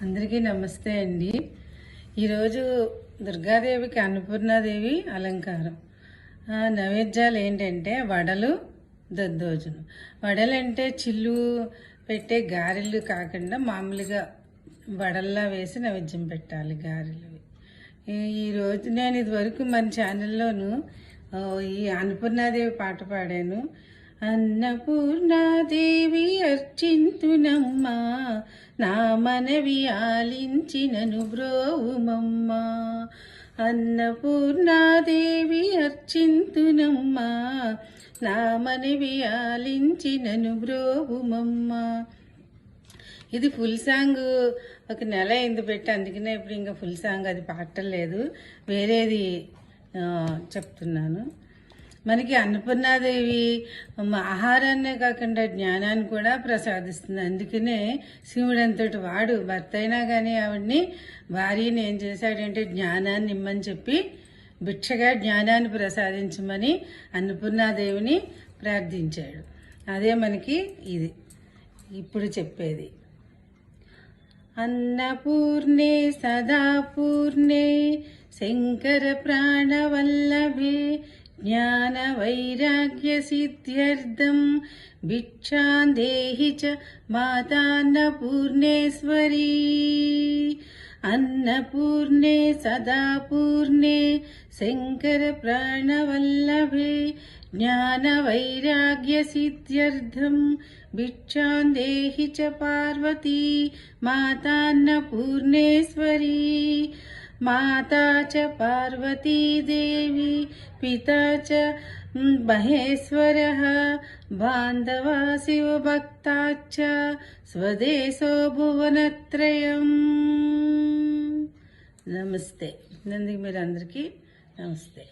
అందరికీ నమస్తే అండి. ఈరోజు దుర్గాదేవికి అన్నపూర్ణాదేవి అలంకారం. నైవేద్యాలు ఏంటంటే వడలు, దద్దోజనం. వడలు అంటే చిల్లు పెట్టే గారెలు కాకుండా మామూలుగా వడల్లా వేసి నైవేద్యం పెట్టాలి గారెలు. ఈరోజు నేను ఇదివరకు మన ఛానల్లోనూ ఈ అన్నపూర్ణాదేవి పాట పాడాను. అన్నపూర్ణాదేవి అర్చింతునమ్మా, నా మనవి ఆలించినను బ్రోవుమమ్మా. అన్నపూర్ణాదేవి అర్చింతునమ్మా, నా మనవి ఆలించినను బ్రోవుమమ్మా. ఇది ఫుల్ సాంగ్ ఒక నెల అయింది పెట్టి, అందుకనే ఇప్పుడు ఇంకా ఫుల్ సాంగ్ అది పాడలేదు, వేరేది చెప్తున్నాను. మనకి అన్నపూర్ణాదేవి ఆహారాన్నే కాకుండా జ్ఞానాన్ని కూడా ప్రసాదిస్తుంది. అందుకనే శివుడు అంతటి వాడు భర్త అయినా కానీ ఆవిడ్ని భార్యని ఏం చేశాడంటే జ్ఞానాన్ని ఇమ్మని చెప్పి భిక్షగా జ్ఞానాన్ని ప్రసాదించమని అన్నపూర్ణాదేవిని ప్రార్థించాడు. అదే మనకి ఇది ఇప్పుడు చెప్పేది. అన్నపూర్ణే సదాపూర్ణే శంకర ప్రాణవల్లభే, జ్ఞాన వైరాగ్య సిద్ధ్యర్థం భిక్షాం దేహి చ మాతాన్నపూర్ణేశ్వరీ. అన్నపూర్ణే సదాపూర్ణే శంకర ప్రాణవల్లభే, జ్ఞాన వైరాగ్య సిద్ధ్యర్థం భిక్షాం దేహి చ పార్వతీ మాతాన్నపూర్ణేశ్వరీ. మాతా చ పార్వతీ దేవి, పితా చ మహేశ్వరః, బాంధవా శివభక్తాశ్చ స్వదేశో భువనత్రయం. నమస్తే. నందుకు మీరు అందరికీ నమస్తే.